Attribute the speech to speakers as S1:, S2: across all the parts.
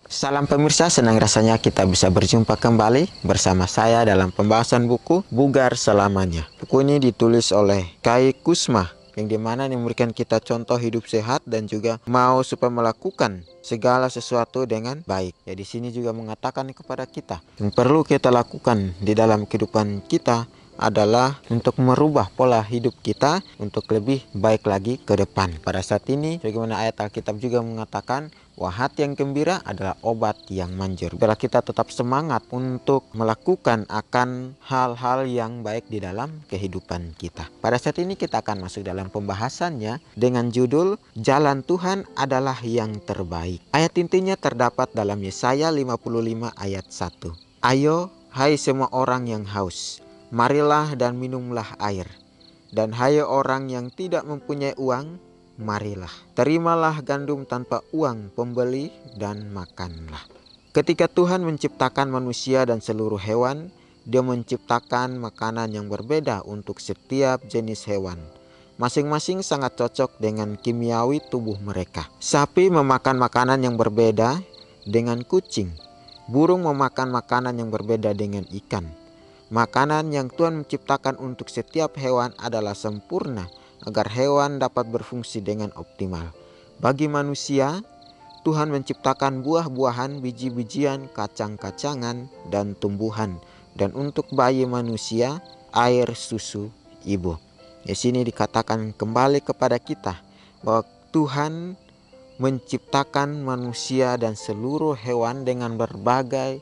S1: Salam pemirsa, senang rasanya kita bisa berjumpa kembali bersama saya dalam pembahasan buku Bugar Selamanya. Buku ini ditulis oleh Kai Kusma, yang dimana memberikan kita contoh hidup sehat dan juga mau supaya melakukan segala sesuatu dengan baik. Ya, di sini juga mengatakan kepada kita yang perlu kita lakukan di dalam kehidupan kita adalah untuk merubah pola hidup kita untuk lebih baik lagi ke depan. Pada saat ini, bagaimana ayat Alkitab juga mengatakan, wah, hati yang gembira adalah obat yang manjur. Bila kita tetap semangat untuk melakukan akan hal-hal yang baik di dalam kehidupan kita. Pada saat ini kita akan masuk dalam pembahasannya dengan judul Jalan Tuhan adalah yang terbaik. Ayat intinya terdapat dalam Yesaya 55 ayat 1. Ayo, hai semua orang yang haus, marilah dan minumlah air. Dan hai orang yang tidak mempunyai uang, marilah, terimalah gandum tanpa uang pembeli dan makanlah. Ketika Tuhan menciptakan manusia dan seluruh hewan, Dia menciptakan makanan yang berbeda untuk setiap jenis hewan. Masing-masing sangat cocok dengan kimiawi tubuh mereka. Sapi memakan makanan yang berbeda dengan kucing. Burung memakan makanan yang berbeda dengan ikan. Makanan yang Tuhan menciptakan untuk setiap hewan adalah sempurna agar hewan dapat berfungsi dengan optimal. Bagi manusia, Tuhan menciptakan buah-buahan, biji-bijian, kacang-kacangan, dan tumbuhan. Dan untuk bayi manusia, air susu ibu. Di sini dikatakan kembali kepada kita bahwa Tuhan menciptakan manusia dan seluruh hewan dengan berbagai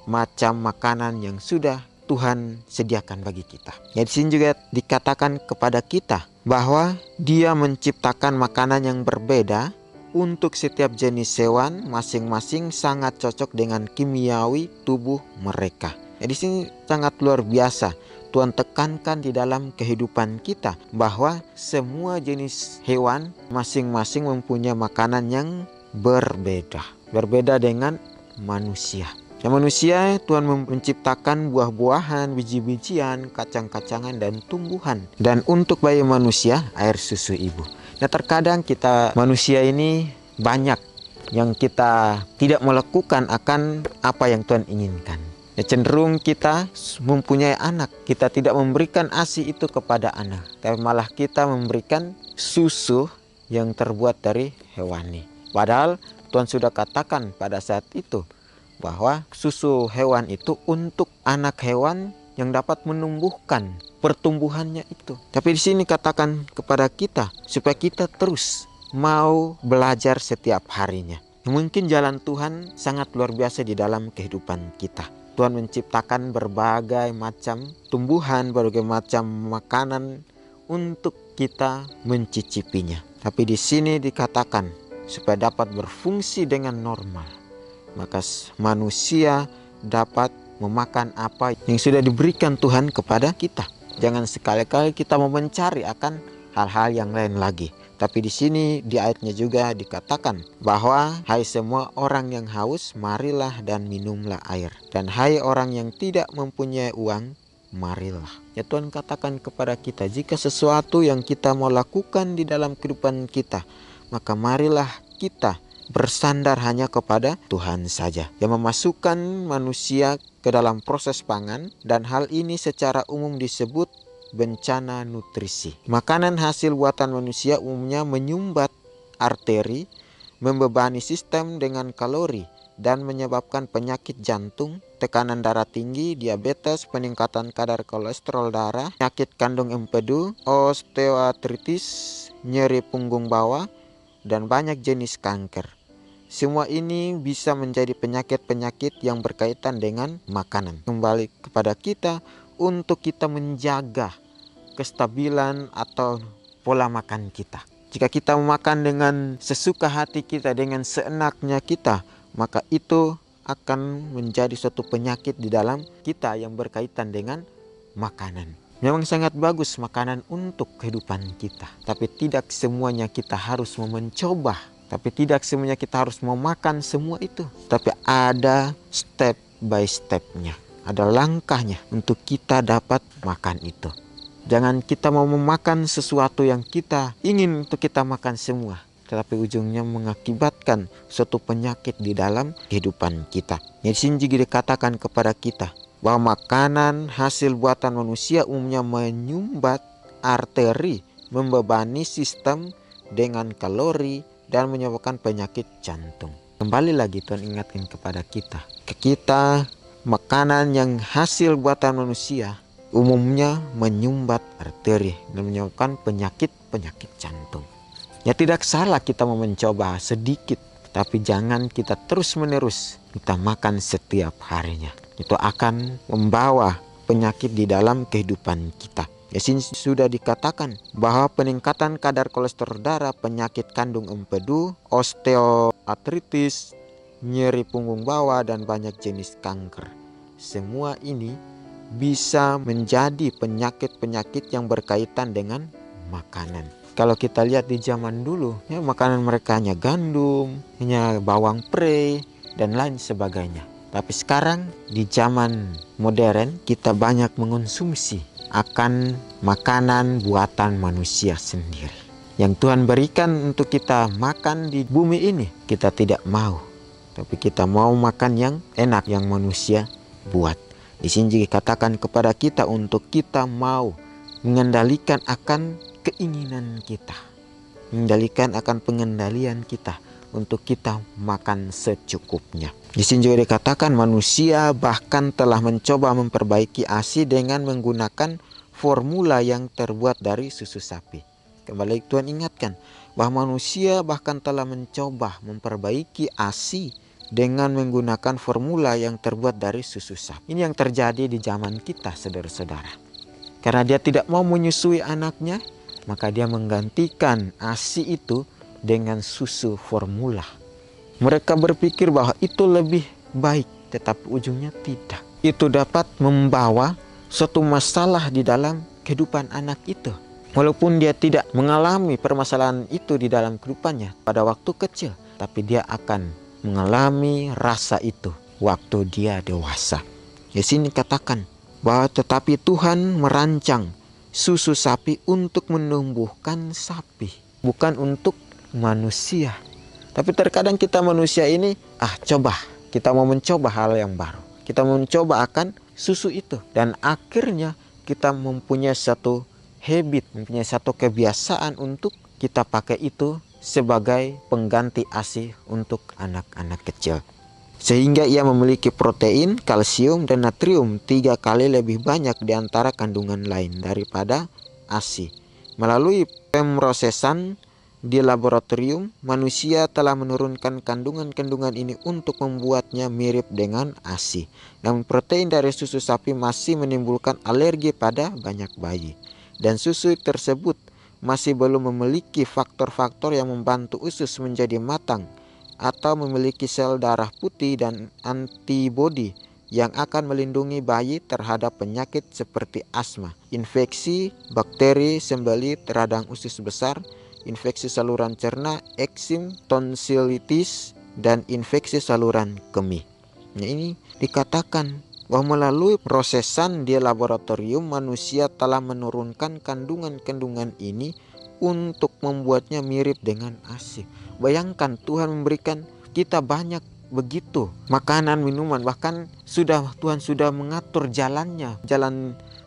S1: macam makanan yang sudah Tuhan sediakan bagi kita. Ya, di sini juga dikatakan kepada kita bahwa Dia menciptakan makanan yang berbeda untuk setiap jenis hewan, masing-masing sangat cocok dengan kimiawi tubuh mereka. Ya, di sini sangat luar biasa. Tuhan tekankan di dalam kehidupan kita bahwa semua jenis hewan masing-masing mempunyai makanan yang berbeda. Berbeda dengan manusia. Ya, manusia Tuhan menciptakan buah-buahan, biji-bijian, kacang-kacangan, dan tumbuhan. Dan untuk bayi manusia, air susu ibu. Nah, terkadang kita manusia ini banyak yang kita tidak melakukan akan apa yang Tuhan inginkan. Ya, cenderung kita mempunyai anak, kita tidak memberikan ASI itu kepada anak, tapi malah kita memberikan susu yang terbuat dari hewani. Padahal Tuhan sudah katakan pada saat itu bahwa susu hewan itu untuk anak hewan yang dapat menumbuhkan pertumbuhannya itu. Tapi di sini katakan kepada kita supaya kita terus mau belajar setiap harinya. Mungkin jalan Tuhan sangat luar biasa di dalam kehidupan kita. Tuhan menciptakan berbagai macam tumbuhan, berbagai macam makanan untuk kita mencicipinya. Tapi di sini dikatakan supaya dapat berfungsi dengan normal, maka manusia dapat memakan apa yang sudah diberikan Tuhan kepada kita. Jangan sekali-kali kita mau mencari akan hal-hal yang lain lagi. Tapi di sini di ayatnya juga dikatakan bahwa hai semua orang yang haus, marilah dan minumlah air. Dan hai orang yang tidak mempunyai uang, marilah. Ya, Tuhan katakan kepada kita, jika sesuatu yang kita mau lakukan di dalam kehidupan kita, maka marilah kita bersandar hanya kepada Tuhan saja yang memasukkan manusia ke dalam proses pangan, dan hal ini secara umum disebut bencana nutrisi. Makanan hasil buatan manusia umumnya menyumbat arteri, membebani sistem dengan kalori, dan menyebabkan penyakit jantung, tekanan darah tinggi, diabetes, peningkatan kadar kolesterol darah, penyakit kandung empedu, osteoartritis, nyeri punggung bawah, dan banyak jenis kanker. Semua ini bisa menjadi penyakit-penyakit yang berkaitan dengan makanan. Kembali kepada kita untuk kita menjaga kestabilan atau pola makan kita. Jika kita memakan dengan sesuka hati kita, dengan seenaknya kita, maka itu akan menjadi suatu penyakit di dalam kita yang berkaitan dengan makanan. Memang sangat bagus makanan untuk kehidupan kita, tapi tidak semuanya kita harus mencoba. Tapi tidak semuanya kita harus memakan semua itu. Tapi ada step by stepnya. Ada langkahnya untuk kita dapat makan itu. Jangan kita mau memakan sesuatu yang kita ingin untuk kita makan semua. tetapi ujungnya mengakibatkan suatu penyakit di dalam kehidupan kita. Di sini juga dikatakan kepada kita bahwa makanan hasil buatan manusia umumnya menyumbat arteri, membebani sistem dengan kalori, dan menyebabkan penyakit jantung. Kembali lagi Tuhan ingatkan kepada kita, makanan yang hasil buatan manusia umumnya menyumbat arteri dan menyebabkan penyakit jantung. Ya, tidak salah kita mau mencoba sedikit, tapi jangan kita terus-menerus kita makan setiap harinya. Itu akan membawa penyakit di dalam kehidupan kita. Ya, sini sudah dikatakan bahwa peningkatan kadar kolesterol darah, penyakit kandung empedu, osteoartritis, nyeri punggung bawah, dan banyak jenis kanker. Semua ini bisa menjadi penyakit-penyakit yang berkaitan dengan makanan. Kalau kita lihat di zaman dulu, ya makanan mereka hanya gandum, hanya bawang pre, dan lain sebagainya. Tapi sekarang di zaman modern kita banyak mengonsumsi akan makanan buatan manusia sendiri. Yang Tuhan berikan untuk kita makan di bumi ini, kita tidak mau. Tapi kita mau makan yang enak, yang manusia buat. Di sini dikatakan kepada kita untuk kita mau mengendalikan akan keinginan kita, mengendalikan akan pengendalian kita untuk kita makan secukupnya. Di sini juga dikatakan manusia bahkan telah mencoba memperbaiki ASI dengan menggunakan formula yang terbuat dari susu sapi. Kembali Tuhan ingatkan bahwa manusia bahkan telah mencoba memperbaiki ASI dengan menggunakan formula yang terbuat dari susu sapi. Ini yang terjadi di zaman kita, saudara-saudara. Karena dia tidak mau menyusui anaknya, maka dia menggantikan ASI itu dengan susu formula. Mereka berpikir bahwa itu lebih baik, tetapi ujungnya tidak. Itu dapat membawa suatu masalah di dalam kehidupan anak itu. Walaupun dia tidak mengalami permasalahan itu di dalam kehidupannya pada waktu kecil, tapi dia akan mengalami rasa itu waktu dia dewasa. Di sini katakan bahwa tetapi Tuhan merancang susu sapi untuk menumbuhkan sapi, bukan untuk manusia. Tapi terkadang kita manusia ini, kita mau mencoba hal yang baru. Kita mau mencoba akan susu itu. Dan akhirnya kita mempunyai satu habit, mempunyai satu kebiasaan untuk kita pakai itu sebagai pengganti ASI untuk anak-anak kecil. Sehingga ia memiliki protein, kalsium, dan natrium 3 kali lebih banyak di antara kandungan lain daripada ASI. Melalui pemrosesan di laboratorium, manusia telah menurunkan kandungan-kandungan ini untuk membuatnya mirip dengan ASI. Namun protein dari susu sapi masih menimbulkan alergi pada banyak bayi. Dan susu tersebut masih belum memiliki faktor-faktor yang membantu usus menjadi matang atau memiliki sel darah putih dan antibodi yang akan melindungi bayi terhadap penyakit seperti asma, infeksi, bakteri, sembelit, radang usus besar, infeksi saluran cerna, eksim, tonsilitis, dan infeksi saluran kemih. Nah, ini dikatakan bahwa melalui prosesan di laboratorium manusia telah menurunkan kandungan-kandungan ini untuk membuatnya mirip dengan ASI. Bayangkan Tuhan memberikan kita banyak begitu makanan, minuman, bahkan Tuhan sudah mengatur jalan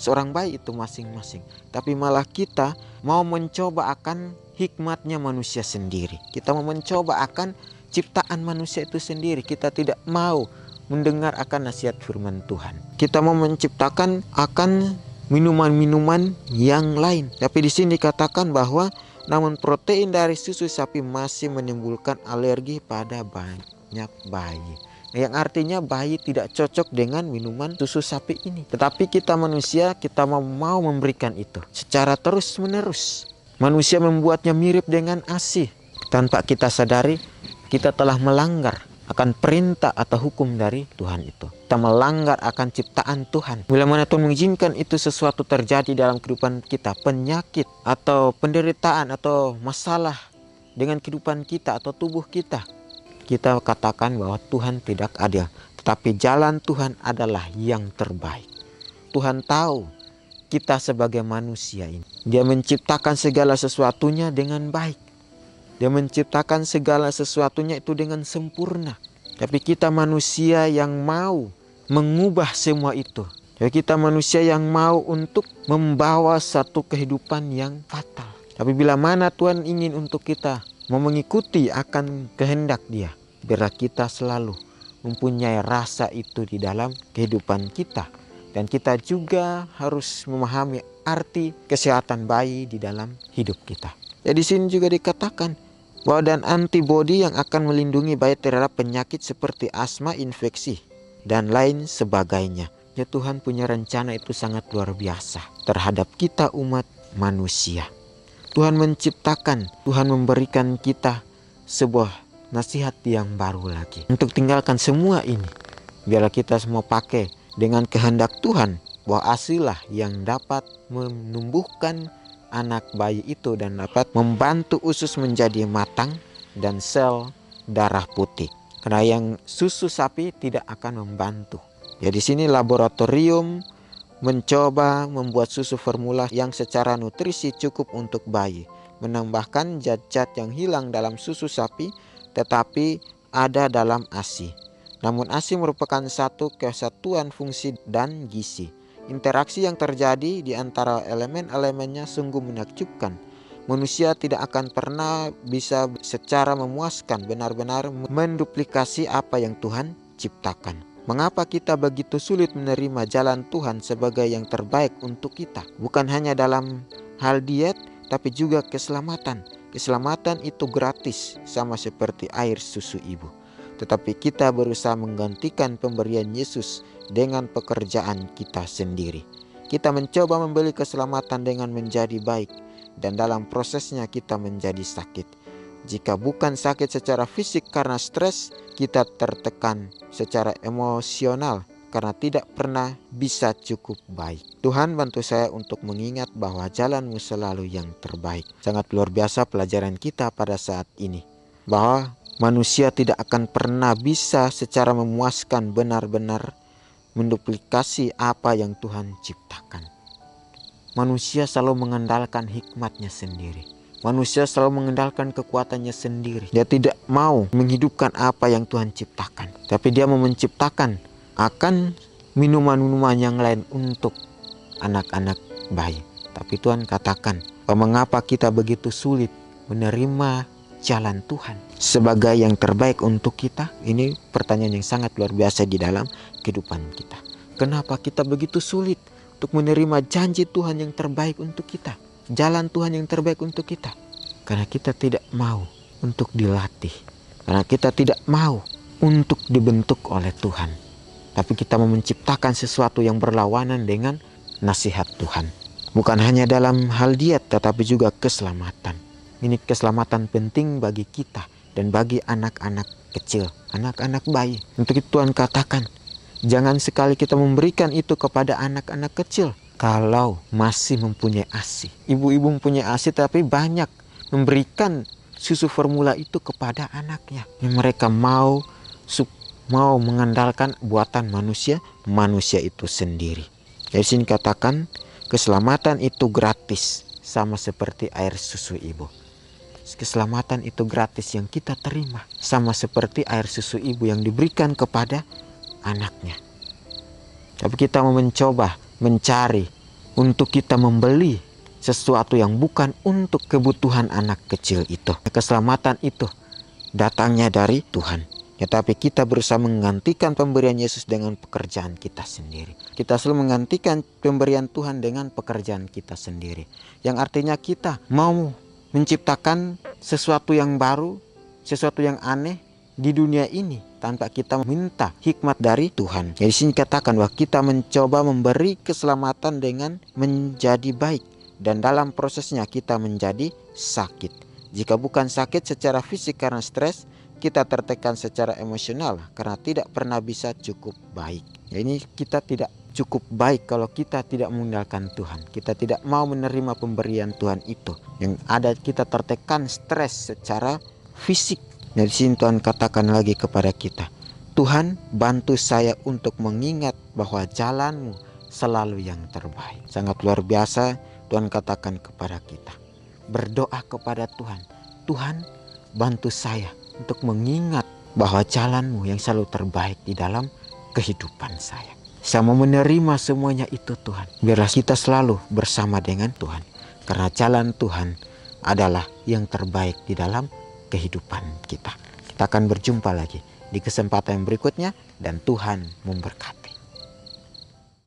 S1: seorang bayi itu masing-masing. Tapi malah kita mau mencoba akan hikmatnya manusia sendiri. Kita mau mencoba akan ciptaan manusia itu sendiri. Kita tidak mau mendengar akan nasihat firman Tuhan. Kita mau menciptakan akan minuman-minuman yang lain. Tapi di sini dikatakan bahwa namun protein dari susu sapi masih menimbulkan alergi pada banyak bayi. Yang artinya bayi tidak cocok dengan minuman susu sapi ini. Tetapi kita manusia, kita mau memberikan itu secara terus-menerus. Manusia membuatnya mirip dengan ASI. Tanpa kita sadari, kita telah melanggar akan perintah atau hukum dari Tuhan itu. Kita melanggar akan ciptaan Tuhan. Bila mana Tuhan mengizinkan itu sesuatu terjadi dalam kehidupan kita, penyakit atau penderitaan atau masalah dengan kehidupan kita atau tubuh kita, kita katakan bahwa Tuhan tidak adil. Tetapi jalan Tuhan adalah yang terbaik. Tuhan tahu kita sebagai manusia ini. Dia menciptakan segala sesuatunya dengan baik. Dia menciptakan segala sesuatunya itu dengan sempurna. Tapi kita manusia yang mau mengubah semua itu. Jadi kita manusia yang mau untuk membawa satu kehidupan yang fatal. Tapi bila mana Tuhan ingin untuk kita mau mengikuti akan kehendak Dia, biarlah kita selalu mempunyai rasa itu di dalam kehidupan kita. Dan kita juga harus memahami arti kesehatan bayi di dalam hidup kita. Jadi di sini juga dikatakan bahwa dan antibodi yang akan melindungi bayi terhadap penyakit seperti asma, infeksi, dan lain sebagainya. Ya, Tuhan punya rencana itu sangat luar biasa terhadap kita umat manusia. Tuhan menciptakan, Tuhan memberikan kita sebuah nasihat yang baru lagi. Untuk tinggalkan semua ini, biarlah kita semua pakai dengan kehendak Tuhan, bahwa asilah yang dapat menumbuhkan anak bayi itu dan dapat membantu usus menjadi matang dan sel darah putih. Karena yang susu sapi tidak akan membantu. Ya, di sini laboratorium mencoba membuat susu formula yang secara nutrisi cukup untuk bayi, menambahkan zat-zat yang hilang dalam susu sapi tetapi ada dalam ASI. Namun ASI merupakan satu kesatuan fungsi dan gizi. Interaksi yang terjadi di antara elemen-elemennya sungguh menakjubkan. Manusia tidak akan pernah bisa secara memuaskan benar-benar menduplikasi apa yang Tuhan ciptakan. Mengapa kita begitu sulit menerima jalan Tuhan sebagai yang terbaik untuk kita? Bukan hanya dalam hal diet, tapi juga keselamatan. Keselamatan itu gratis, sama seperti air susu ibu. Tetapi kita berusaha menggantikan pemberian Yesus dengan pekerjaan kita sendiri. Kita mencoba membeli keselamatan dengan menjadi baik, dan dalam prosesnya kita menjadi sakit. Jika bukan sakit secara fisik karena stres, kita tertekan secara emosional karena tidak pernah bisa cukup baik. Tuhan bantu saya untuk mengingat bahwa jalan-Mu selalu yang terbaik. Sangat luar biasa pelajaran kita pada saat ini, bahwa manusia tidak akan pernah bisa secara memuaskan benar-benar menduplikasi apa yang Tuhan ciptakan. Manusia selalu mengandalkan hikmatnya sendiri. Manusia selalu mengandalkan kekuatannya sendiri. Dia tidak mau menghidupkan apa yang Tuhan ciptakan. Tapi dia mau menciptakan akan minuman-minuman yang lain untuk anak-anak bayi. Tapi Tuhan katakan, mengapa kita begitu sulit menerima jalan Tuhan sebagai yang terbaik untuk kita? Ini pertanyaan yang sangat luar biasa di dalam kehidupan kita. Kenapa kita begitu sulit untuk menerima janji Tuhan yang terbaik untuk kita? Jalan Tuhan yang terbaik untuk kita. Karena kita tidak mau untuk dilatih. Karena kita tidak mau untuk dibentuk oleh Tuhan. Tapi kita mau menciptakan sesuatu yang berlawanan dengan nasihat Tuhan. Bukan hanya dalam hal diet, tetapi juga keselamatan. Ini keselamatan penting bagi kita dan bagi anak-anak kecil, anak-anak bayi. Untuk itu Tuhan katakan, jangan sekali kita memberikan itu kepada anak-anak kecil kalau masih mempunyai ASI. Ibu-ibu mempunyai ASI tapi banyak memberikan susu formula itu kepada anaknya. Yang mereka mau mengandalkan buatan manusia itu sendiri. Dari sini katakan keselamatan itu gratis, sama seperti air susu ibu. Keselamatan itu gratis yang kita terima, sama seperti air susu ibu yang diberikan kepada anaknya. Tapi kita mau mencoba mencari untuk kita membeli sesuatu yang bukan untuk kebutuhan anak kecil itu. Keselamatan itu datangnya dari Tuhan. Tetapi kita berusaha menggantikan pemberian Yesus dengan pekerjaan kita sendiri. Kita selalu menggantikan pemberian Tuhan dengan pekerjaan kita sendiri. Yang artinya kita mau menciptakan sesuatu yang baru, sesuatu yang aneh di dunia ini tanpa kita minta hikmat dari Tuhan. Jadi sini katakan bahwa kita mencoba memberi keselamatan dengan menjadi baik, dan dalam prosesnya kita menjadi sakit. Jika bukan sakit secara fisik karena stres, kita tertekan secara emosional karena tidak pernah bisa cukup baik. Ya, ini kita tidak cukup baik kalau kita tidak mengandalkan Tuhan. Kita tidak mau menerima pemberian Tuhan itu. Yang ada kita tertekan stres secara fisik. Dari sini Tuhan katakan lagi kepada kita, Tuhan bantu saya untuk mengingat bahwa jalan-Mu selalu yang terbaik. Sangat luar biasa Tuhan katakan kepada kita. Berdoa kepada Tuhan, Tuhan bantu saya untuk mengingat bahwa jalan-Mu yang selalu terbaik di dalam kehidupan saya. Saya mau menerima semuanya itu Tuhan. Biarlah kita selalu bersama dengan Tuhan. Karena jalan Tuhan adalah yang terbaik di dalam kehidupan kita. Kita akan berjumpa lagi di kesempatan berikutnya dan Tuhan memberkati.